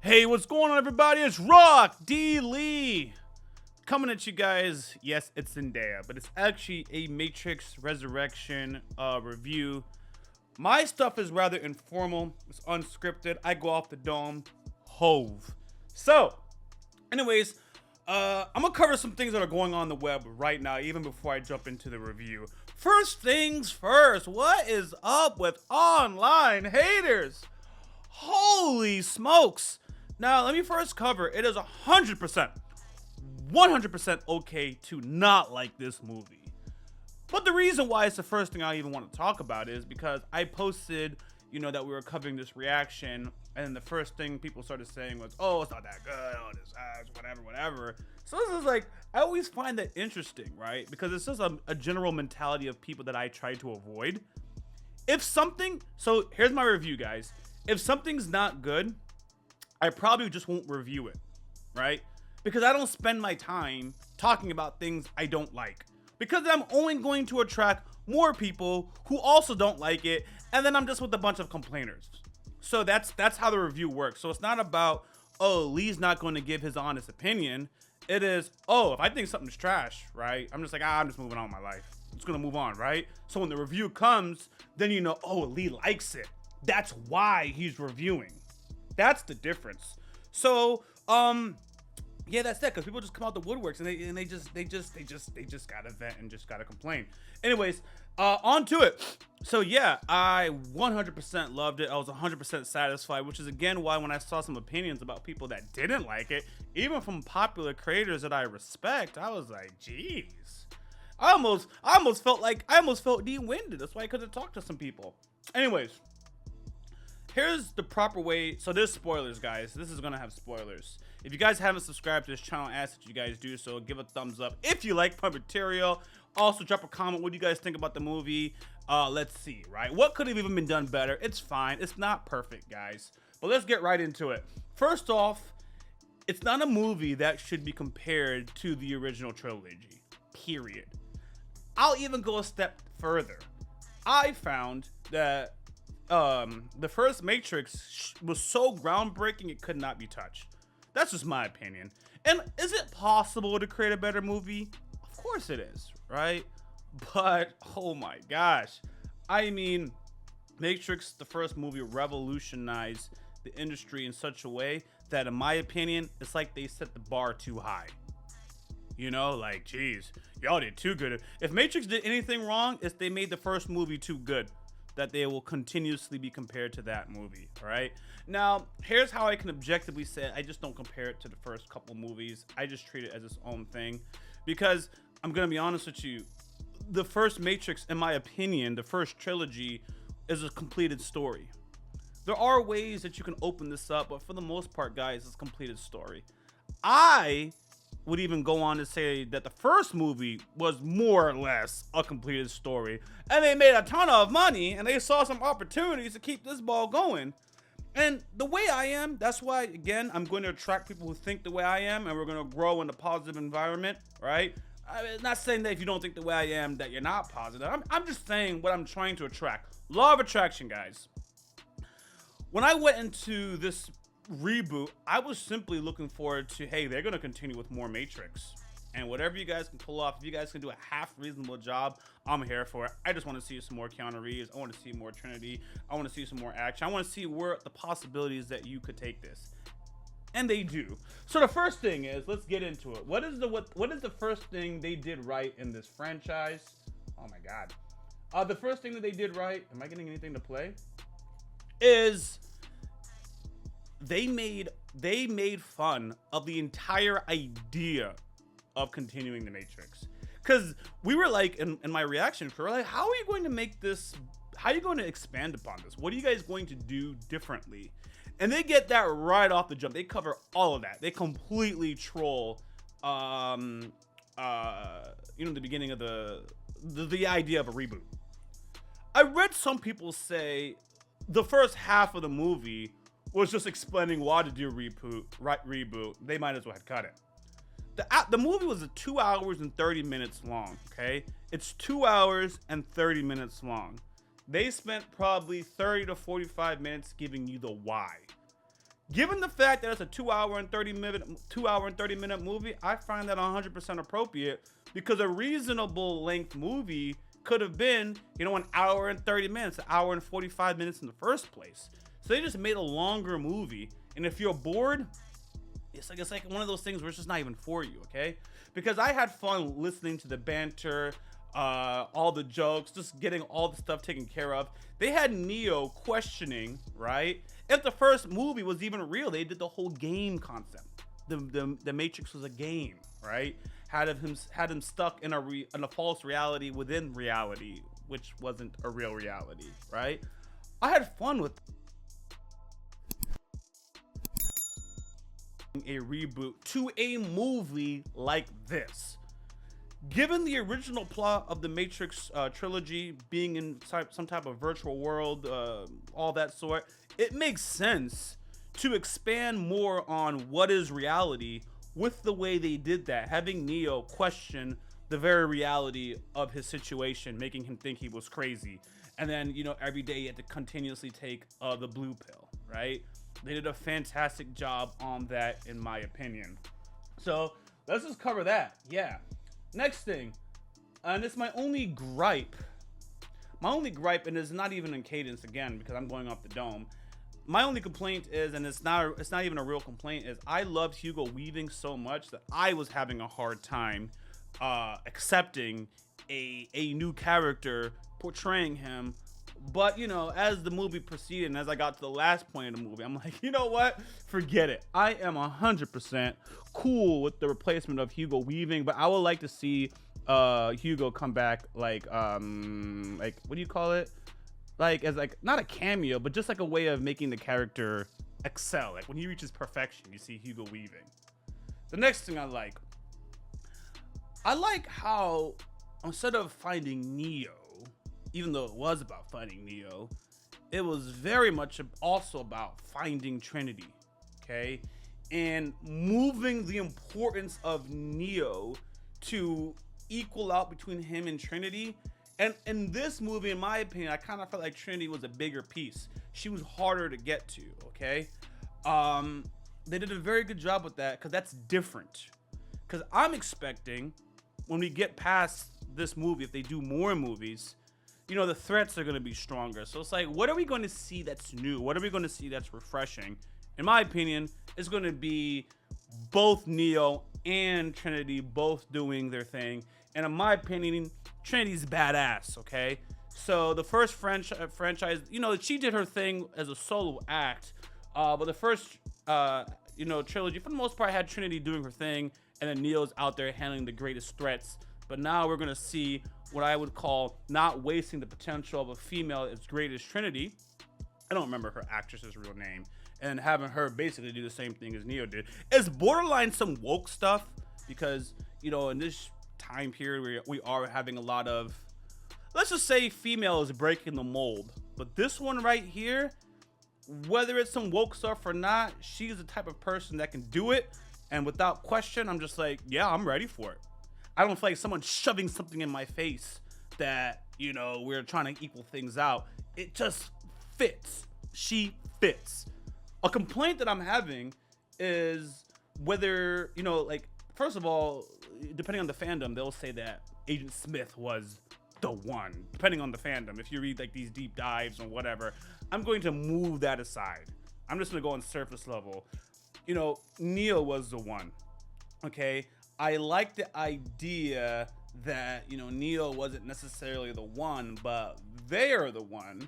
Hey, what's going on, everybody? It's Rock D. Lee coming at you guys. Yes, it's Zendaya, but it's actually a Matrix Resurrection review. My stuff is rather informal, it's unscripted. I go off the dome, hove. So, anyways, I'm gonna cover some things that are going on the web right now, even before I jump into the review. First things first, what is up with online haters? Holy smokes! Now, let me first cover, it is 100% okay to not like this movie. But the reason why it's the first thing I even want to talk about is because I posted, that we were covering this reaction, and the first thing people started saying was, oh, it's not that good, oh, this ass, whatever. So this is like, I always find that interesting, right? Because it's just a general mentality of people that I try to avoid. So here's my review, guys. If something's not good, I probably just won't review it, right? Because I don't spend my time talking about things I don't like. Because I'm only going to attract more people who also don't like it, and then I'm just with a bunch of complainers. So that's how the review works. So it's not about, oh, Lee's not going to give his honest opinion. It is, oh, if I think something's trash, right? I'm just like, I'm just moving on with my life. I'm just gonna move on, right? So when the review comes, then you know, oh, Lee likes it. That's why he's reviewing. That's the difference. So, yeah, that's that. Because people just come out the woodworks and they just gotta vent and just gotta complain. Anyways, on to it. So yeah, I 100% loved it. I was 100% satisfied, which is again why when I saw some opinions about people that didn't like it, even from popular creators that I respect, I was like, geez. I almost felt de-winded. That's why I couldn't talk to some people. Anyways. Here's the proper way. So there's spoilers, guys. This is gonna have spoilers. If you guys haven't subscribed to this channel, I ask that you guys do so. Give a thumbs up if you like my material. Also drop a comment. What do you guys think about the movie? Let's see, right? What could have even been done better? It's fine. It's not perfect, guys. But let's get right into it. First off, it's not a movie that should be compared to the original trilogy. Period. I'll even go a step further. I found that the first Matrix was so groundbreaking it could not be touched. That's just my opinion. And is it possible to create a better movie? Of course it is, right? But oh my gosh, I mean, Matrix, the first movie, revolutionized the industry in such a way that, in my opinion, it's like they set the bar too high. Like, geez, y'all did too good. If Matrix did anything wrong, it's they made the first movie too good, that they will continuously be compared to that movie. All right, now here's how I can objectively say I just don't compare it to the first couple movies. I just treat it as its own thing, because I'm gonna be honest with you, the first Matrix, in my opinion, the first trilogy, is a completed story. There are ways that you can open this up, but for the most part, guys, it's a completed story. I would even go on to say that the first movie was more or less a completed story, and they made a ton of money, and they saw some opportunities to keep this ball going. And the way I am, that's why, again, I'm going to attract people who think the way I am, and we're going to grow in a positive environment, right? I'm not saying that if you don't think the way I am that you're not positive. I'm just saying what I'm trying to attract. Law of attraction, guys. When I went into this reboot, I was simply looking forward to, hey, they're gonna continue with more Matrix, and whatever you guys can pull off, if you guys can do a half reasonable job, I'm here for it. I just want to see some more Keanu Reeves. I want to see more Trinity. I want to see some more action. I want to see where the possibilities that you could take this, and they do. So the first thing is, let's get into it. What is the first thing they did right in this franchise? Oh my god. The first thing that they did right, am I getting anything to play, is they made fun of the entire idea of continuing the Matrix. Because we were like, in my reaction, we were like, how are you going to make this, how are you going to expand upon this? What are you guys going to do differently? And they get that right off the jump. They cover all of that. They completely troll, the beginning of the idea of a reboot. I read some people say the first half of the movie was just explaining why to do reboot. They might as well have cut it. The movie was 2 hours and 30 minutes long, okay? It's 2 hours and 30 minutes long. They spent probably 30 to 45 minutes giving you the why. Given the fact that it's a 2 hour and 30 minute movie, I find that 100% appropriate because a reasonable length movie could have been, an hour and 30 minutes, an hour and 45 minutes in the first place. So they just made a longer movie, and if you're bored, it's like one of those things where it's just not even for you, okay? Because I had fun listening to the banter, all the jokes, just getting all the stuff taken care of. They had Neo questioning, right, if the first movie was even real. They did the whole game concept. The Matrix was a game, right? Had him stuck in a false reality within reality, which wasn't a real reality, right? I had fun with a reboot to a movie like this. Given the original plot of the Matrix trilogy being in some type of virtual world, all that sort, it makes sense to expand more on what is reality with the way they did that, having Neo question the very reality of his situation, making him think he was crazy. And then, every day he had to continuously take the blue pill, right? They did a fantastic job on that, in my opinion. So let's just cover that. Yeah. Next thing, and it's my only gripe. My only gripe, and it's not even in cadence again because I'm going off the dome. My only complaint is, and it's not even a real complaint, is I loved Hugo Weaving so much that I was having a hard time accepting a new character portraying him. But, as the movie proceeded and as I got to the last point of the movie, I'm like, you know what? Forget it. I am 100% cool with the replacement of Hugo Weaving, but I would like to see Hugo come back like what do you call it? Like as not a cameo, but just like a way of making the character excel. Like when he reaches perfection, you see Hugo Weaving. The next thing I like how instead of finding Neo, even though it was about finding Neo, it was very much also about finding Trinity, okay? And moving the importance of Neo to equal out between him and Trinity. And in this movie, in my opinion, I kind of felt like Trinity was a bigger piece. She was harder to get to, okay? They did a very good job with that because that's different. Because I'm expecting when we get past this movie, if they do more movies, the threats are going to be stronger. So it's like, what are we going to see that's new? What are we going to see that's refreshing? In my opinion, it's going to be both Neo and Trinity both doing their thing. And in my opinion, Trinity's badass, okay? So the first franchise, she did her thing as a solo act. But the first, trilogy, for the most part, had Trinity doing her thing. And then Neo's out there handling the greatest threats. But now we're going to see what I would call not wasting the potential of a female as great as Trinity. I don't remember her actress's real name. And having her basically do the same thing as Neo did. It's borderline some woke stuff because, in this time period we are having a lot of, let's just say female is breaking the mold. But this one right here, whether it's some woke stuff or not, she's the type of person that can do it. And without question, I'm just like, yeah, I'm ready for it. I don't feel like someone shoving something in my face that, we're trying to equal things out. It just fits. She fits. A complaint that I'm having is whether, first of all, depending on the fandom, they'll say that Agent Smith was the one. Depending on the fandom, if you read these deep dives or whatever, I'm going to move that aside. I'm just going to go on surface level. Neo was the one. Okay? I like the idea that, Neo wasn't necessarily the one, but they are the one.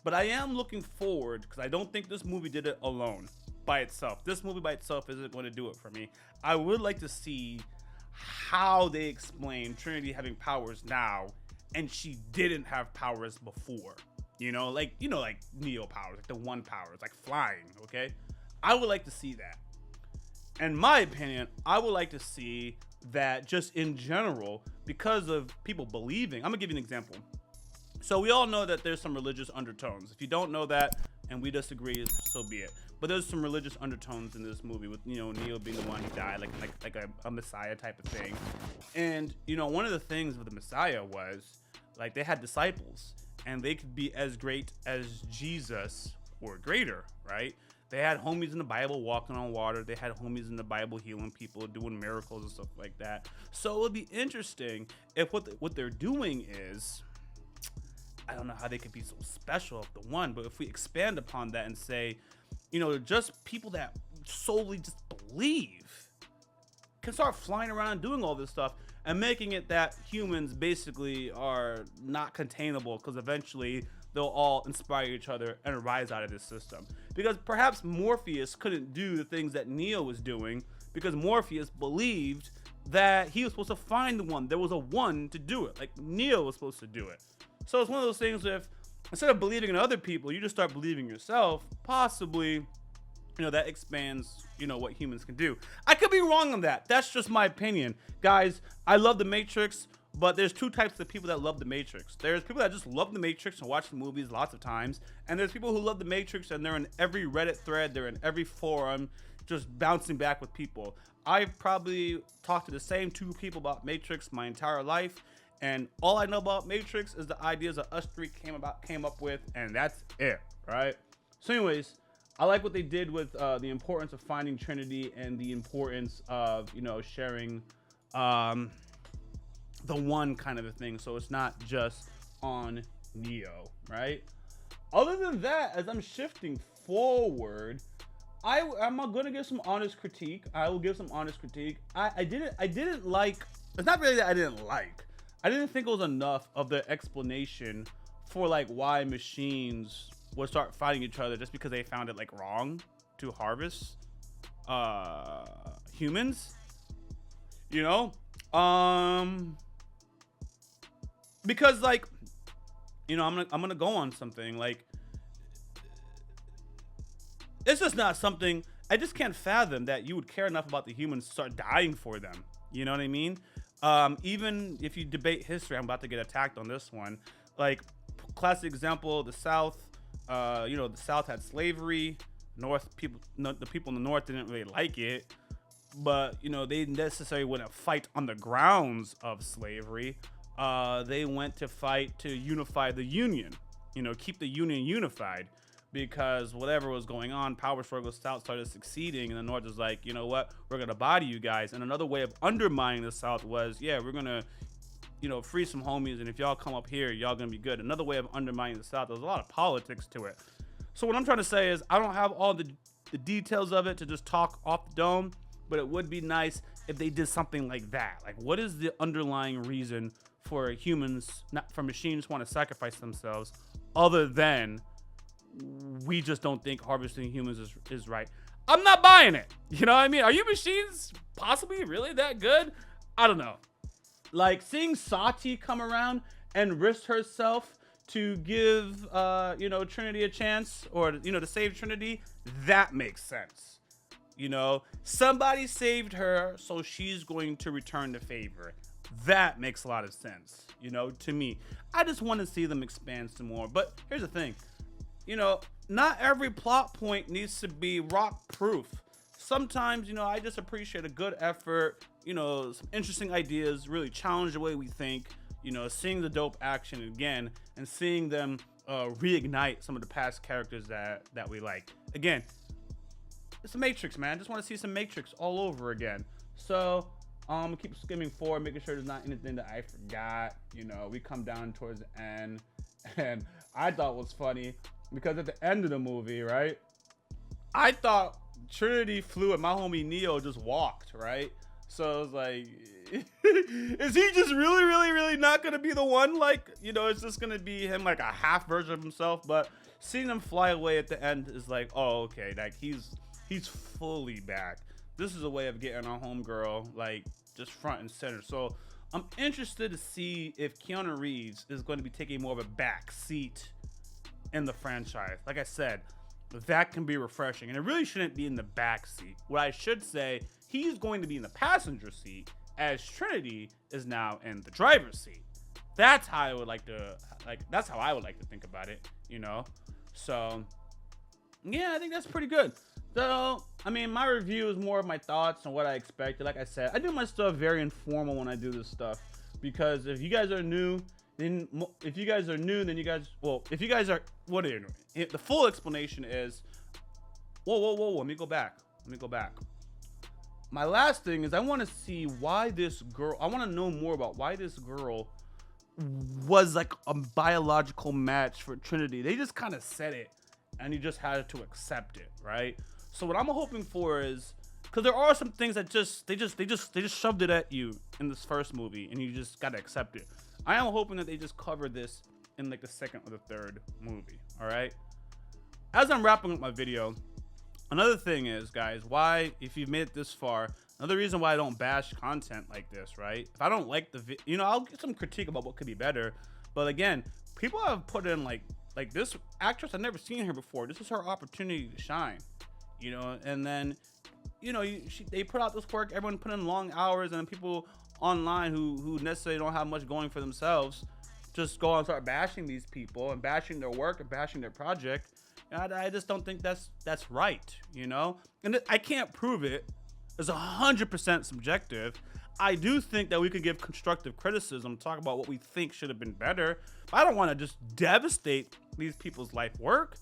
But I am looking forward, because I don't think this movie did it alone, by itself. This movie by itself isn't going to do it for me. I would like to see how they explain Trinity having powers now, and she didn't have powers before. Like Neo powers, like the one powers, like flying, okay? I would like to see that. In my opinion, I would like to see that just in general, because of people believing. I'm gonna give you an example. So we all know that there's some religious undertones. If you don't know that and we disagree, so be it. But there's some religious undertones in this movie with, Neo being the one who died, like a Messiah type of thing. And, one of the things with the Messiah was, they had disciples and they could be as great as Jesus or greater, right? They had homies in the Bible walking on water. They had homies in the Bible healing people, doing miracles and stuff like that. So it would be interesting if what they're doing is, I don't know how they could be so special of the one, but if we expand upon that and say, just people that solely just believe can start flying around and doing all this stuff and making it that humans basically are not containable, because eventually they'll all inspire each other and rise out of this system. Because perhaps Morpheus couldn't do the things that Neo was doing because Morpheus believed that he was supposed to find the one. There was a one to do it. Like Neo was supposed to do it. So it's one of those things, if instead of believing in other people, you just start believing yourself, possibly, that expands, what humans can do. I could be wrong on that. That's just my opinion. Guys, I love The Matrix, but there's two types of people that love The Matrix. There's people that just love The Matrix and watch the movies lots of times, and there's people who love The Matrix and they're in every Reddit thread, they're in every forum, just bouncing back with people. I've probably talked to the same two people about Matrix my entire life, and all I know about Matrix is the ideas that us three came up with, and that's it, right? So anyways, I like what they did with the importance of finding Trinity and the importance of, sharing the one kind of a thing. So it's not just on Neo, right? Other than that, as I'm shifting forward, I'm going to give some honest critique. I will give some honest critique. I didn't like, it's not really that I didn't like. I didn't think it was enough of the explanation for like why machines would start fighting each other just because they found it like wrong to harvest humans, because like, I'm gonna go on something like, it's just not something, I just can't fathom that you would care enough about the humans to start dying for them. You know what I mean? Even if you debate history, I'm about to get attacked on this one. Like, classic example, the South. The South had slavery. The people in the North didn't really like it, but they necessarily wouldn't fight on the grounds of slavery. They went to fight to unify the Union. Keep the Union unified, because whatever was going on, power struggle, South started succeeding, and the North was like, you know what, we're gonna body you guys. And another way of undermining the South was, yeah, we're gonna free some homies, and if y'all come up here, y'all gonna be good. Another way of undermining the South. There's a lot of politics to it. So what I'm trying to say is, I don't have all the details of it to just talk off the dome, but it would be nice if they did something like that. Like, what is the underlying reason for humans, not for machines, want to sacrifice themselves, other than we just don't think harvesting humans is right? I'm not buying it. You know what I mean? Are you machines possibly really that good? I don't know. Like, seeing Sati come around and risk herself to give, Trinity a chance, or, to save Trinity, that makes sense. Somebody saved her, so she's going to return the favor. That makes a lot of sense, to me. I just want to see them expand some more. But here's the thing, not every plot point needs to be rock proof. Sometimes, I just appreciate a good effort, some interesting ideas, really challenge the way we think, seeing the dope action again, and seeing them reignite some of the past characters that we like. Again, it's a Matrix, man. I just want to see some Matrix all over again. So, keep skimming forward, making sure there's not anything that I forgot. We come down towards the end, and I thought was funny, because at the end of the movie, right, I thought Trinity flew and my homie Neo just walked, right? So I was like, is he just really, really, really not gonna be the one? Like, it's just gonna be him, like a half version of himself. But seeing him fly away at the end is like, oh, okay, like he's fully back. This is a way of getting our homegirl like just front and center. So I'm interested to see if Keanu Reeves is going to be taking more of a back seat in the franchise. Like I said, that can be refreshing, and it really shouldn't be in the back seat. What I should say, he's going to be in the passenger seat, as Trinity is now in the driver's seat. That's how I would like to think about it, So yeah, I think that's pretty good. So, I mean, my review is more of my thoughts and what I expected. Like I said, I do my stuff very informal when I do this stuff, because if you guys are new, then if you guys are, what are you doing? The full explanation is, Whoa. Let me go back. My last thing is I want to see why this girl. I want to know more about why this girl was like a biological match for Trinity. They just kind of said it, and you just had to accept it, right? So what I'm hoping for is, because there are some things that they just shoved it at you in this first movie, and you just gotta accept it. I am hoping that they just cover this in like the second or the third movie. All right. As I'm wrapping up my video, another thing is, guys, why, if you've made it this far, another reason why I don't bash content like this, right? If I don't like I'll get some critique about what could be better. But again, people have put in like this actress, I've never seen her before. This is her opportunity to shine, and then, they put out this work, everyone put in long hours, and then people online who necessarily don't have much going for themselves just go and start bashing these people and bashing their work and bashing their project. I just don't think that's right, and I can't prove it. It's 100% subjective. I do think that we could give constructive criticism, talk about what we think should have been better, but I don't want to just devastate these people's life work.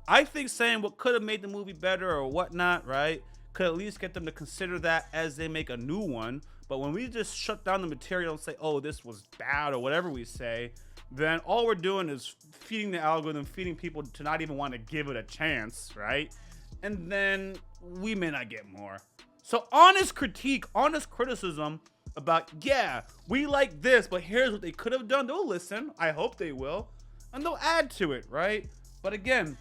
I think saying what could have made the movie better or whatnot, right, could at least get them to consider that as they make a new one. But when we just shut down the material and say, oh, this was bad or whatever we say, then all we're doing is feeding the algorithm, feeding people to not even want to give it a chance, right? And then we may not get more. So honest critique, honest criticism about, yeah, we like this, but here's what they could have done. They'll listen. I hope they will. And they'll add to it, right? But again,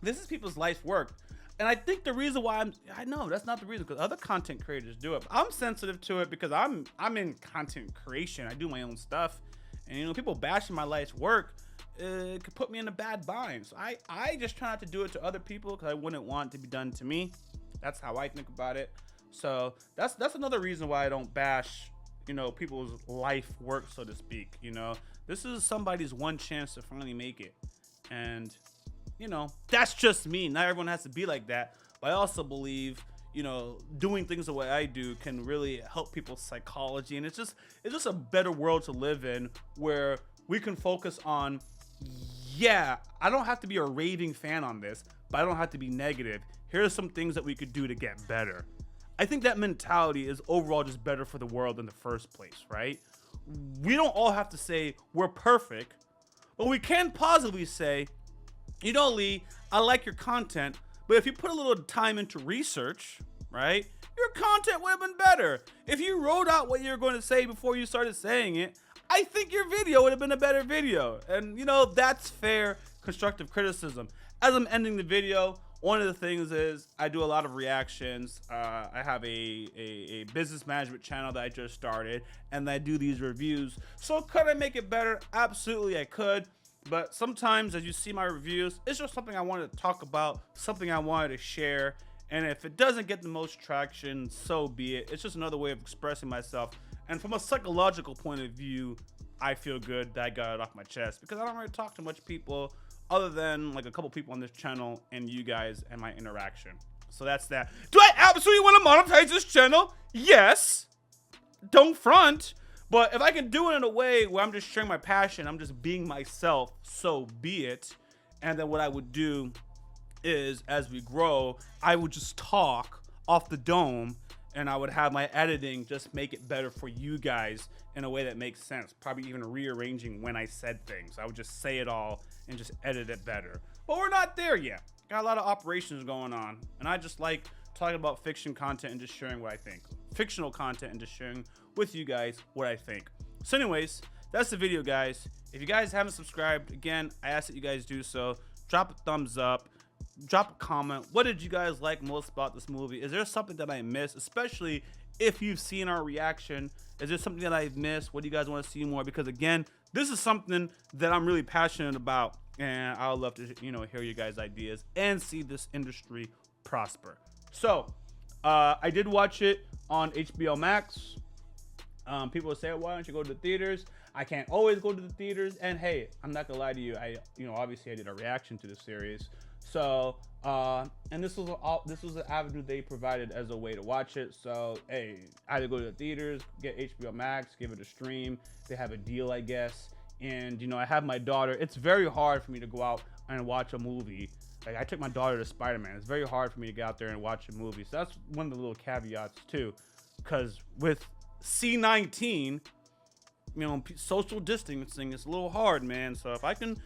this is people's life's work. And I think the reason why I know that's not the reason, because other content creators do it. I'm sensitive to it because I'm in content creation. I do my own stuff. And, people bashing my life's work, it could put me in a bad bind. So I just try not to do it to other people because I wouldn't want it to be done to me. That's how I think about it. So that's another reason why I don't bash, people's life work, so to speak. This is somebody's one chance to finally make it. And, that's just me. Not everyone has to be like that. But I also believe, doing things the way I do can really help people's psychology. And it's just a better world to live in where we can focus on, yeah, I don't have to be a raving fan on this, but I don't have to be negative. Here are some things that we could do to get better. I think that mentality is overall just better for the world in the first place, right? We don't all have to say we're perfect, but we can positively say, Lee, I like your content, but if you put a little time into research, right, your content would have been better. If you wrote out what you were going to say before you started saying it, I think your video would have been a better video. And, that's fair, constructive criticism. As I'm ending the video, one of the things is I do a lot of reactions. I have a business management channel that I just started, and I do these reviews. So could I make it better? Absolutely, I could. But sometimes, as you see my reviews, it's just something I wanted to talk about, something I wanted to share. And if it doesn't get the most traction, so be it. It's just another way of expressing myself. And from a psychological point of view, I feel good that I got it off my chest because I don't really talk to much people other than like a couple people on this channel and you guys and my interaction. So that's that. Do I absolutely want to monetize this channel? Yes. Don't front. But if I can do it in a way where I'm just sharing my passion, I'm just being myself, so be it. And then what I would do is, as we grow, I would just talk off the dome, and I would have my editing just make it better for you guys in a way that makes sense. Probably even rearranging when I said things. I would just say it all and just edit it better. But we're not there yet. Got a lot of operations going on, and I just like talking about fiction content and just sharing what I think. Fictional content and just sharing with you guys what I think. So anyways, that's the video, guys. If you guys haven't subscribed, again, I ask that you guys do so. Drop a thumbs up, drop a comment. What did you guys like most about this movie? Is there something that I missed, especially if you've seen our reaction? Is there something that I've missed? What do you guys want to see more? Because again, this is something that I'm really passionate about, and I would love to hear you guys' ideas and see this industry prosper. So I did watch it on HBO Max. People say, why don't you go to the theaters? I can't always go to the theaters. And hey, I'm not gonna lie to you. Obviously I did a reaction to the series. So, and this was an avenue they provided as a way to watch it. So, hey, either go to the theaters, get HBO Max, give it a stream. They have a deal, I guess. And, I have my daughter. It's very hard for me to go out and watch a movie Like, I took my daughter to Spider-Man. It's very hard for me to get out there and watch a movie. So that's one of the little caveats too. Because with C-19, you know, social distancing is a little hard, man. So if I can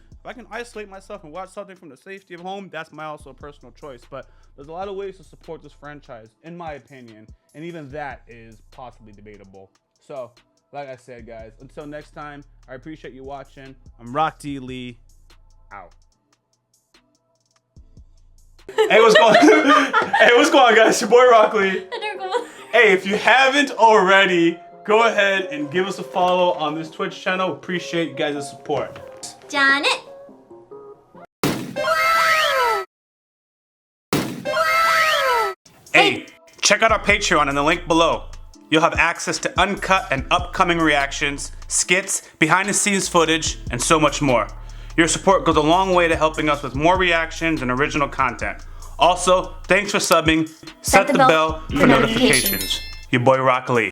isolate myself and watch something from the safety of home, that's my also personal choice. But there's a lot of ways to support this franchise, in my opinion, and even that is possibly debatable. So, like I said, guys, until next time, I appreciate you watching. I'm Rock D. Lee, out. Hey, what's going on? Hey, what's going on, guys? Your boy Rock Lee. Hey, if you haven't already, go ahead and give us a follow on this Twitch channel. Appreciate you guys' support. Janet. Hey, check out our Patreon in the link below. You'll have access to uncut and upcoming reactions, skits, behind the scenes footage, and so much more. Your support goes a long way to helping us with more reactions and original content. Also, thanks for subbing. Set the bell for notifications. Your boy Rock Lee.